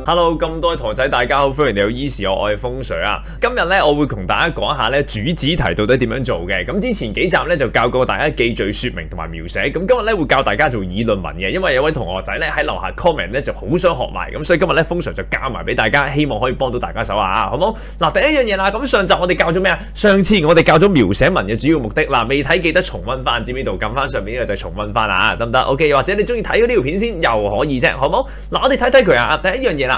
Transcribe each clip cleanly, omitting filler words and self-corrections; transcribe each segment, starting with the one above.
Hello， 咁多位同學仔，大家好，歡迎嚟到 Easy， 我係風水啊。今日咧，我會同大家講下咧主旨題到底點樣做嘅。咁之前幾集咧就教過大家記敘說明同埋描寫。咁今日咧會教大家做議論文嘅，因為有位同學仔咧喺樓下 comment 咧就好想學埋，咁所以今日咧風水就教埋俾大家，希望可以幫到大家手啊，好唔好？嗱，第一樣嘢啦，咁上集我哋教咗咩啊？上次我哋教咗描寫文嘅主要目的，嗱未睇記得重溫翻，知唔知道？撳翻上面呢個就係重溫翻啦，得唔得 ？OK， 或者你中意睇咗呢條片先又可以啫，好唔好？嗱，我哋睇睇佢啊，第一樣嘢啦，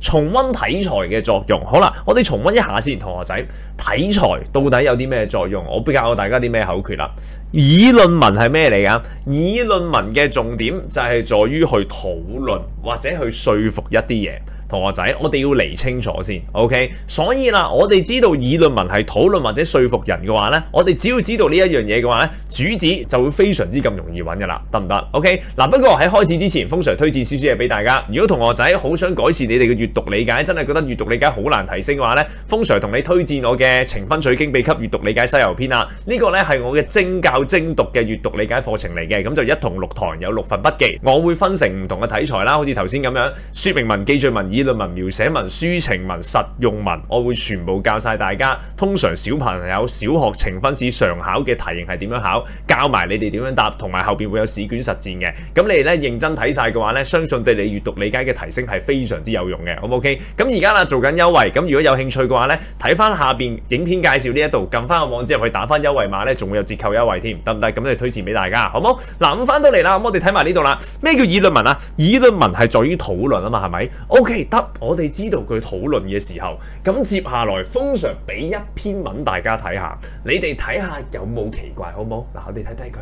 重溫體裁嘅作用。好啦，我哋重溫一下先，同學仔，體裁到底有啲咩作用？我教大家啲咩口訣啦。議論文係咩嚟㗎？議論文嘅重點就係在於去討論或者去說服一啲嘢。同學仔，我哋要釐清楚先 ，OK？ 所以啦，我哋知道議論文係討論或者說服人嘅話咧，我哋只要知道呢一樣嘢嘅話咧，主旨就會非常之咁容易揾噶啦，得唔得 ？OK？ 嗱，不過喺開始之前，風Sir推薦少少嘢俾大家。如果同學仔好想改善你哋嘅閱讀理解，真係覺得閱讀理解好難提升嘅話咧，風Sir同你推薦我嘅《呈分取經秘笈閱讀理解西遊篇》啊，呢個咧係我嘅精教精讀嘅閱讀理解課程嚟嘅，咁就一同6堂有6份筆記，我會分成唔同嘅題材啦，好似頭先咁樣，說明文、記敘文、議論文、描寫文、抒情文、實用文，我會全部教晒大家。通常小朋友小學呈分試常考嘅題型係點樣考，教埋你哋點樣答，同埋後邊會有試卷實戰嘅。咁你哋咧認真睇晒嘅話咧，相信對你閱讀理解嘅提升係非常之有用嘅。好唔 OK？ 咁而家啦做緊優惠，咁如果有興趣嘅話咧，睇翻下邊影片介紹呢一度，撳翻個網址入去打翻優惠碼咧，仲會有折扣優惠添，得唔得？咁就推薦俾大家，好唔好？嗱，咁翻到嚟啦，咁我哋睇埋呢度啦。咩叫議論文啊？議論文係在於討論啊嘛，係咪 ？OK， 得，我哋知道佢討論嘅時候，咁接下來風Sir俾一篇文大家睇下，你哋睇下有冇奇怪，好唔好？嗱，我哋睇睇佢。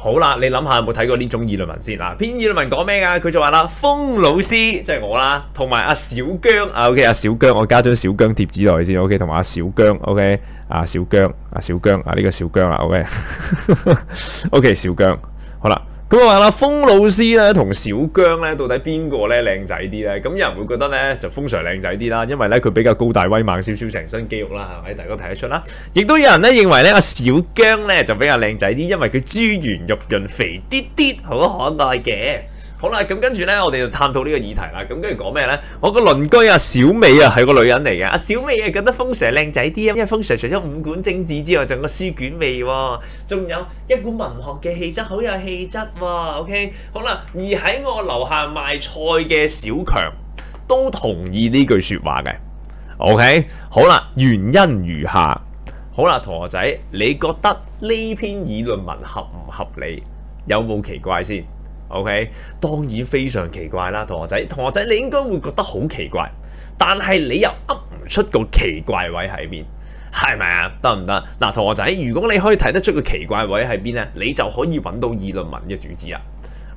好啦，你諗下有冇睇過呢種議論文先？嗱，篇議論文講咩㗎？佢就話啦，風老師即係我啦，同埋阿小姜啊 ，OK， 阿小姜，我加張小姜貼紙落去先 ，OK， 同埋阿小姜 ，OK， 阿小姜，阿小姜，啊呢個小姜啦 ，OK，OK， 小姜，好啦。咁我話啦，風老師咧同小姜咧，到底邊個咧靚仔啲咧？咁有人會覺得咧就風Sir靚仔啲啦，因為咧佢比較高大威猛少少，成身肌肉啦，係咪？大家睇得出啦。亦都有人咧認為咧阿小姜咧就比較靚仔啲，因為佢珠圓玉潤、肥啲啲，好可愛嘅。好啦，咁跟住咧，我哋就探討呢個議題啦。咁跟住講咩咧？我個鄰居阿小美啊，係個女人嚟嘅。阿小美啊，覺得風Sir靚仔啲啊，因為風Sir除咗五官精緻之外，仲有個書卷味喎，仲有一股文學嘅氣質，好有氣質喎。OK， 好啦，而喺我樓下賣菜嘅小強都同意呢句説話嘅。OK， 好啦，原因如下。好啦，同學仔，你覺得呢篇議論文合唔合理？有冇奇怪先？OK， 當然非常奇怪啦，同學仔，你應該會覺得好奇怪，但係你又噏唔出個奇怪位喺邊，係咪啊？得唔得？嗱，同學仔，如果你可以睇得出個奇怪位喺邊咧，你就可以揾到議論文嘅主旨啦。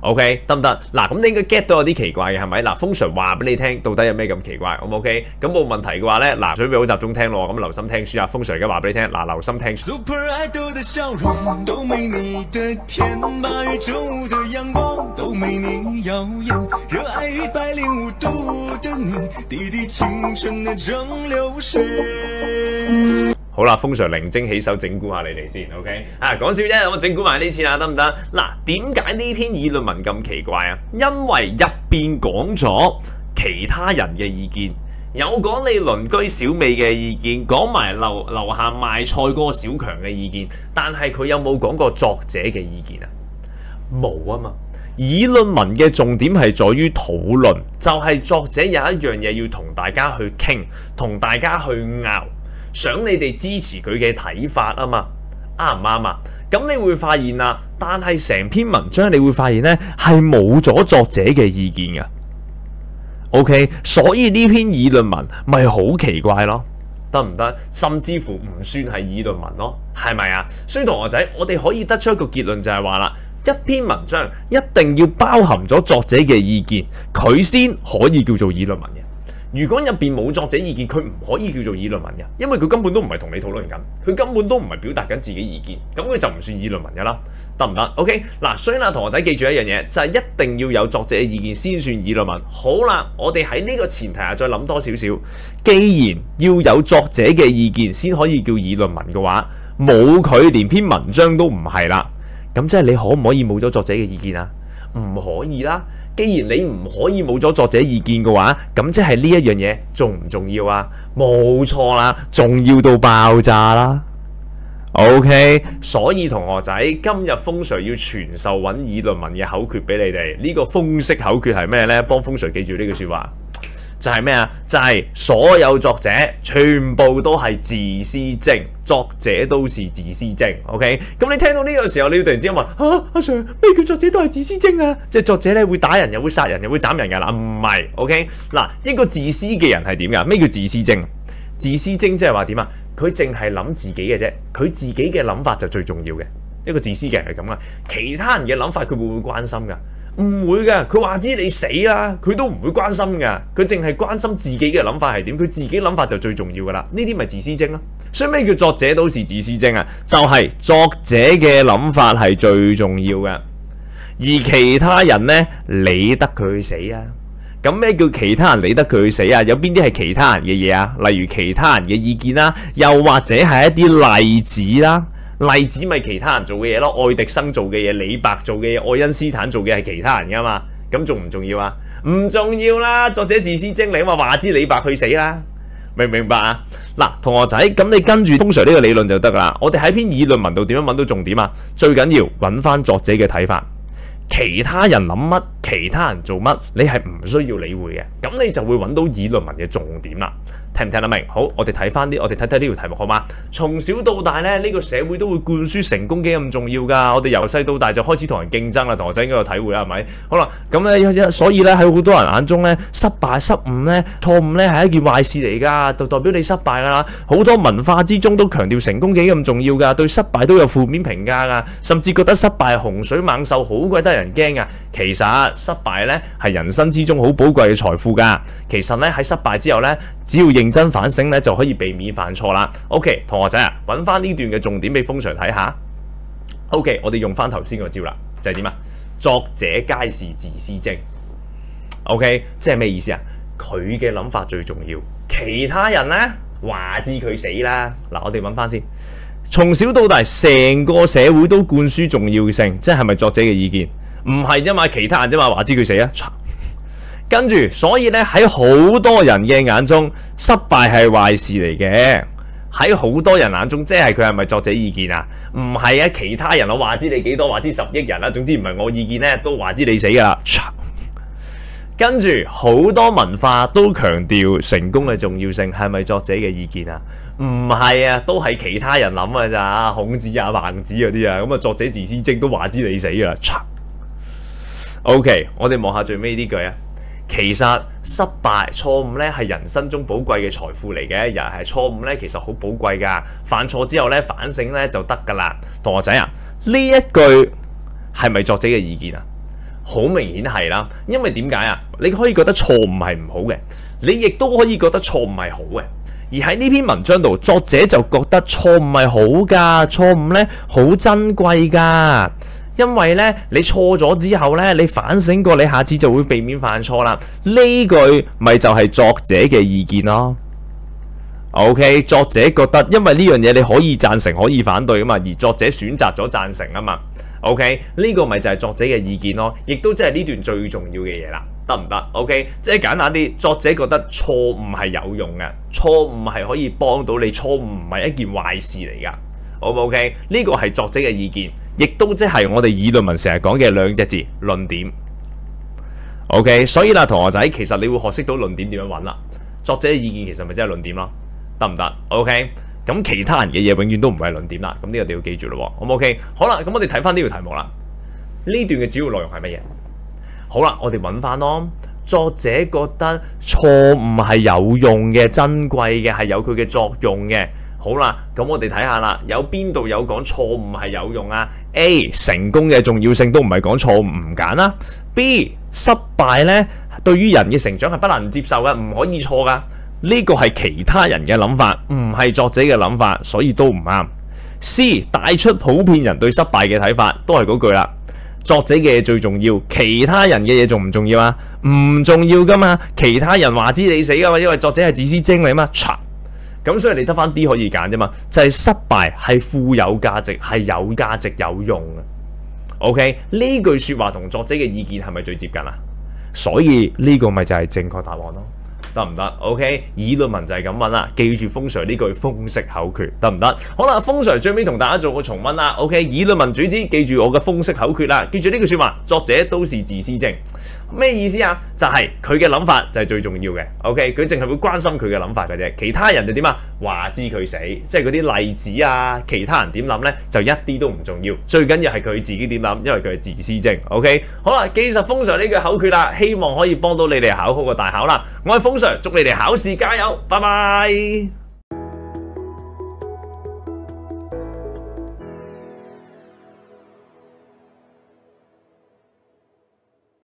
OK， 得唔得？嗱，咁你應該 get 到有啲奇怪嘅係咪？嗱，風Sir話俾你聽，到底有咩咁奇怪？咁 OK， 咁冇問題嘅話咧，嗱，準備好集中聽咯，咁留心聽書啊。風Sir而家話俾你聽，嗱，留心聽書。Super Idol 的笑容都沒你的甜，8月正午的陽光都沒你耀眼，熱愛105度的你，滴滴青春的蒸餾水。好啦，風Sir靈精起手整蠱下你哋先 ，OK？ 啊，講笑啫，我整蠱埋呢次啦，得唔得？嗱，點解呢篇議論文咁奇怪啊？因為入邊講咗其他人嘅意見，有講你鄰居小美嘅意見，講埋樓下賣菜嗰個小強嘅意見，但係佢有冇講過作者嘅意見啊？冇啊嘛。議論文嘅重點係在於討論，就係作者有一樣嘢要同大家去傾，同大家去拗。想你哋支持佢嘅睇法啊嘛，啱唔啱啊？咁你會發現啊，但係成篇文章你會發現咧係冇咗作者嘅意見嘅。OK， 所以呢篇議論文咪好奇怪咯，得唔得？甚至乎唔算係議論文咯，係咪啊？所以同學仔，我哋可以得出一個結論就係話啦，一篇文章一定要包含咗作者嘅意見，佢先可以叫做議論文嘅。如果入邊冇作者意見，佢唔可以叫做議論文嘅，因為佢根本都唔係同你討論緊，佢根本都唔係表達緊自己意見，咁佢就唔算議論文噶啦，得唔得 ？OK， 嗱，所以啦，同學仔記住一樣嘢，就係一定要有作者嘅意見先算議論文。好啦，我哋喺呢個前提下再諗多少少，既然要有作者嘅意見先可以叫議論文嘅話，冇佢連篇文章都唔係啦，咁即係你可唔可以冇咗作者嘅意見啊？唔可以啦。既然你唔可以冇咗作者意見嘅話，咁即係呢一樣嘢重唔重要啊？冇錯啦，重要到爆炸啦。OK， 所以同學仔，今日風 Sir 要傳授揾議論文嘅口訣俾你哋。呢個風式口訣係咩呢？幫風 Sir 記住呢句說話，就係咩啊？就係所有作者全部都係自私精，作者都是自私精。OK， 咁你聽到呢個時候，你要突然之間話阿 Sir 咩叫作者都係自私精啊？即係作者咧會打人，又會殺人，又會斬人噶啦？唔係 OK 嗱，一個自私嘅人係點噶？咩叫自私精？自私精即係話點啊？佢淨係諗自己嘅啫，佢自己嘅諗法就最重要嘅。一個自私嘅人係咁啦，其他人嘅諗法佢會唔會關心噶？唔會噶，佢話知你死啦，佢都唔會關心噶，佢淨係關心自己嘅諗法係點，佢自己諗法就最重要噶啦。呢啲咪自私精咯。所以咩叫作者都是自私精啊？就係作者嘅諗法係最重要嘅，而其他人呢，理得佢去死啊！咁咩叫其他人理得佢去死啊？有邊啲係其他人嘅嘢啊？例如其他人嘅意見啦，又或者係一啲例子啦。例子咪其他人做嘅嘢咯，愛迪生做嘅嘢，李白做嘅嘢，愛因斯坦做嘅係其他人噶嘛？咁重唔重要啊？唔重要啦！作者自私精，你話知李白去死啦，明唔明白啊？嗱，同學仔，咁你跟住風 Sir 呢個理論就得啦。我哋喺篇議論文度點樣揾到重點啊？最緊要揾翻作者嘅睇法。其他人諗乜，其他人做乜，你係唔需要理會嘅，咁你就會揾到議論文嘅重點啦。聽唔聽得明？好，我哋睇翻啲，我哋睇睇呢條題目好嗎？從小到大咧，呢個社會都會灌輸成功幾咁重要㗎。我哋由細到大就開始同人競爭啦，同學仔應該有體會啦，係咪？好啦，咁咧，所以咧喺好多人眼中咧，失敗、失誤咧、錯誤咧係一件壞事嚟㗎，就代表你失敗㗎啦。好多文化之中都強調成功幾咁重要㗎，對失敗都有負面評價㗎，甚至覺得失敗係洪水猛獸，好鬼得人驚㗎。其實失敗咧係人生之中好寶貴嘅財富㗎。其實咧喺失敗之後咧，只要認真反省咧，就可以避免犯錯啦。OK， 同學仔啊，揾翻呢段嘅重點俾風 Sir 睇下。OK， 我哋用翻頭先個招啦，就係點啊？作者皆是自私精。OK， 即係咩意思啊？佢嘅諗法最重要，其他人咧話知佢死啦。嗱，我哋揾翻先。從小到大，成個社會都灌輸重要性，即係咪作者嘅意見？唔係啫嘛，其他人啫嘛，話知佢死啊！跟住，所以咧喺好多人嘅眼中，失敗係壞事嚟嘅。喺好多人眼中，即係佢係咪作者意見啊？唔係啊，其他人我話知你幾多，話知10億人啦，總之唔係我意見咧，都話知你死噶啦。跟住好多文化都強調成功嘅重要性，係咪作者嘅意見啊？唔係啊，都係其他人諗嘅咋，孔子啊、孟子嗰啲啊，咁啊作者自私精都話知你死噶啦。OK， 我哋望下最尾呢句啊。其實失敗、錯誤咧係人生中寶貴嘅財富嚟嘅，又係錯誤咧，其實好寶貴噶。犯錯之後咧，反省咧就得噶啦。同學仔啊，呢一句係咪作者嘅意見啊？好明顯係啦，因為點解啊？你可以覺得錯誤係唔好嘅，你亦都可以覺得錯誤係好嘅。而喺呢篇文章度，作者就覺得錯誤係好噶，錯誤咧好珍貴噶。因為咧，你錯咗之後咧，你反省過，你下次就會避免犯錯啦。呢句咪就係作者嘅意見咯。OK， 作者覺得，因為呢樣嘢你可以贊成，可以反對啊嘛，而作者選擇咗贊成啊嘛。OK， 呢個咪就係作者嘅意見咯，亦都即係呢段最重要嘅嘢啦，得唔得 ？OK， 即係簡單啲，作者覺得錯誤係有用嘅，錯誤係可以幫到你，錯誤唔係一件壞事嚟噶。好唔 OK？ 呢個係作者嘅意見。亦都即係我哋議論文成日講嘅兩隻字論點。OK， 所以啦，同學仔，其實你會學識到論點點樣揾啦。作者嘅意見其實咪即係論點咯，得唔得 ？OK， 咁其他人嘅嘢永遠都唔係論點啦。咁呢個你要記住咯。好唔 OK？ 好啦，咁我哋睇翻呢條題目啦。呢段嘅主要內容係乜嘢？好啦，我哋揾翻咯。作者覺得錯誤係有用嘅、珍貴嘅，係有佢嘅作用嘅。好啦，咁我哋睇下啦，有邊度有講錯誤係有用啊 ？A 成功嘅重要性都唔係講錯誤唔揀啦。B 失敗呢對於人嘅成長係不能接受嘅，唔可以錯噶。呢個係其他人嘅諗法，唔係作者嘅諗法，所以都唔啱。C 帶出普遍人對失敗嘅睇法，都係嗰句啦。作者嘅嘢最重要，其他人嘅嘢重唔重要啊？唔重要噶嘛，其他人話知你死噶嘛，因為作者係自私精嚟嘛。咁所以你得翻啲可以揀啫嘛，就係失敗係富有價值，係有價值有用嘅。OK， 呢句説話同作者嘅意見係咪最接近啊？所以呢個咪就係正確答案咯。得唔得 ？OK， 議論文就係咁問啦，記住風 Sir 呢句風式口訣得唔得？好啦，風 Sir 最尾同大家做個重溫啦。OK， 議論文主旨，記住我嘅風式口訣啦，記住呢句説話，作者都是自私症，咩意思啊？就係佢嘅諗法就係最重要嘅。OK， 佢淨係會關心佢嘅諗法嘅啫，其他人就點啊？話知佢死，即係嗰啲例子啊，其他人點諗咧，就一啲都唔重要，最緊要係佢自己點諗，因為佢係自私症。OK， 好啦，記實風 Sir 呢句口訣啦，希望可以幫到你哋考好個大考啦。我係風 Sir，祝你哋考試加油，拜拜。